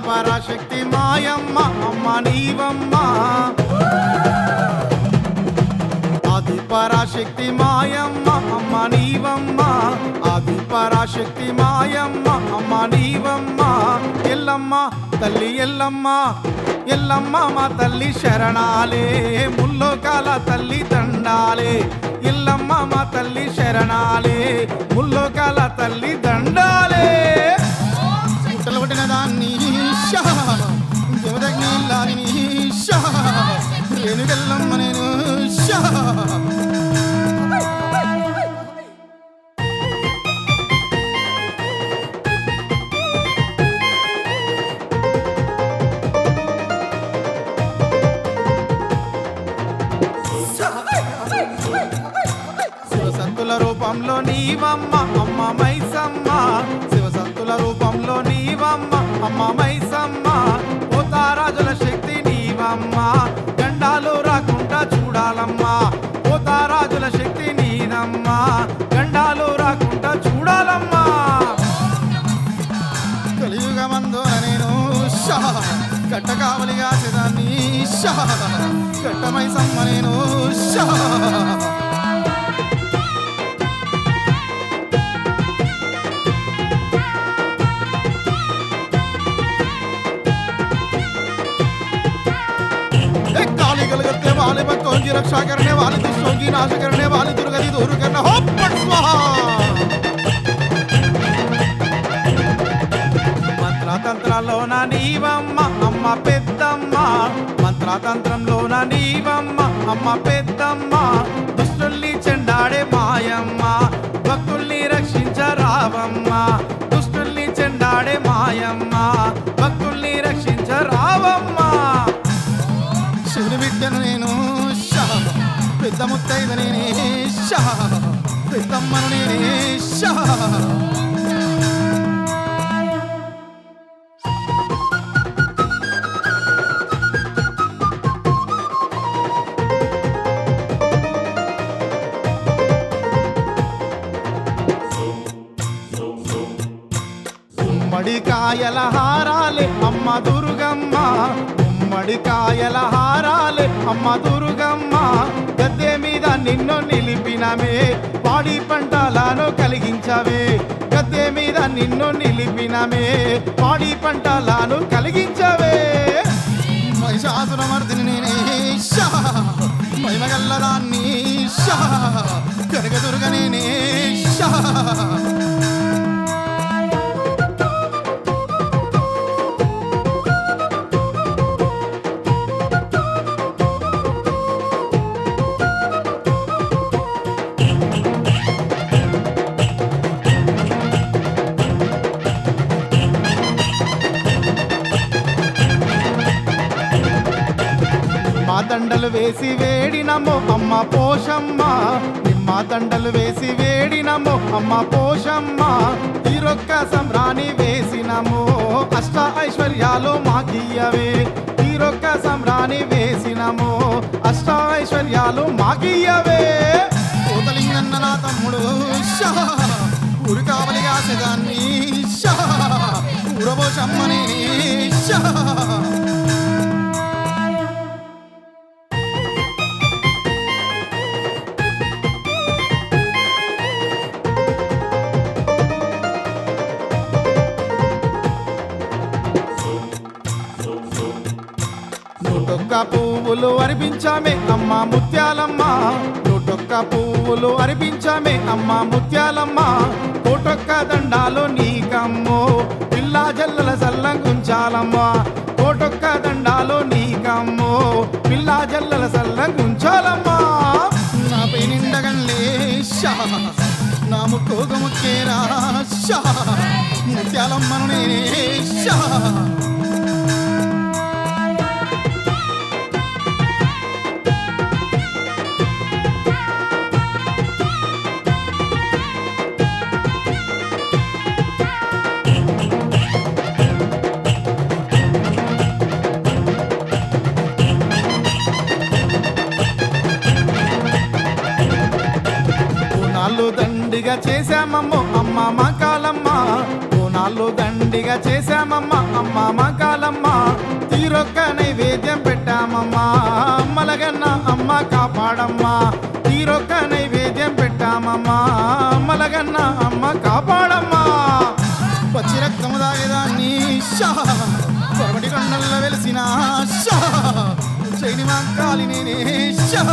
పరాశక్తి మాయమ్మ అమ్మ నీవమ్మ ఆది పరాశక్తి మాయమ్మ అమ్మ నీవమ్మ ఆది పరాశక్తి మాయమ్మ అమ్మ నీవమ్మ ఎల్లమ్మ తల్లి ఎల్లమ్మ ఎల్లమ్మ మా తల్లి శరణాలే ముల్లోకాల తల్లి దండాలే ఎల్లమ్మ మా తల్లి శరణాలే ముల్లోకాల తల్లి దండాలే పుట్టలబట్టిన దాన్ని దేవదగ్నిల్లాని నేను వెళ్ళమ్మ నేను శివసత్తుల రూపంలో నీవమ్మ అమ్మ మైసమ్మ శివసత్తుల రూపంలో నీవమ్మ అమ్మ మైసమ్మ పోతారాజుల శక్తి నీవమ్మ గండాలు రాకుండా చూడాలమ్మా పోతారాజుల శక్తి నీదమ్మా గండాలు రాకుండా చూడాలమ్మా కలియుగమందు నేను కట్ట కావలిగా సిదాన్ని కట్ట మైసమ్మ నేను वाले भक्तों की रक्षा करने वाले दुष्टों की नाश करने वाली दुर्गति दूर करना हो पट स्वाहा మంత్రతంత్రంలోన నీవమ్మ అమ్మ పెద్దమ్మ మంత్రతంత్రంలోన నీవమ్మ అమ్మ పెద్దమ్మ దుష్టుల్ని చెండాడే మాయమ్మ భక్తుల్ని రక్షించరావమ్మ దుష్టుల్ని చెండాడే మాయమ్మ భక్తుల్ని రక్షించరావమ్మ శివుని బిడ్డను నేను పెద్ద ముత్తైద నేనే పెద్దమ్మను నేనే గుమ్మడికాయల హారాలే అమ్మ దుర్గమ్మ గుమ్మడికాయల హారాలే అమ్మ దుర్గమ్మ గద్దె మీద నిన్ను నిలిపినమే పాడి పంటలను కలిగించవే గద్దె మీద నిన్ను నిలిపినమే పాడి పంటలను కలిగించవే మహిషాసురమర్దిని నేనే మహిమగల్లదాన్ని కనకదుర్గ నేనే దండలు వేసి వేడినమో అమ్మ పోషమ్మ నిమ్మ దండలు వేసి వేడినమో అమ్మ పోషమ్మ తీరొక్క సంబ్రాణి వేసినమో అష్ట ఐశ్వర్యాలు మాకియ్యవే తీరొక్క సంబ్రాణి వేసినమో అష్ట ఐశ్వర్యాలు మాకియ్యవే కోతలింగన్న నా తమ్ముడు ఊరు కావలిగా సదాన్ని ఊరబోషమ్మని నూటొక్క పువ్వులు అర్పించామే అమ్మ ముత్యాలమ్మ నూటొక్క పువ్వులు అర్పించామే అమ్మ ముత్యాలమ్మ కోటొక్క దండాలు నీకమ్మో పిల్లా జల్లల సల్లంగుంచాలమ్మ కోటొక్క దండాలు నీకమ్మో పిల్లా జల్లల సల్లంగుంచాలమ్మ నాపై నిండగంలే నా ముక్కోగ ముక్కేరా ముత్యాలమ్మను నేనే షా. పూనాళ్ళు దండిగా చేశామమ్మో అమ్మ మా కాలమ్మ, పూనాళ్ళు దండిగా చేశామమ్మ అమ్మ మా కాలమ్మ. తీరొక్క నైవేద్యం పెట్టామమ్మా అమ్మలగన్న అమ్మ కాపాడమ్మా, తీరొక్క నైవేద్యం పెట్టామమ్మా అమ్మలగన్న అమ్మ కాపాడమ్మా. పచ్చి రక్తము దాగేదాన్ని షా, కొరబడి కొండల్లో వెలిసిన షా, చైని మాంకాలి నేనే షా.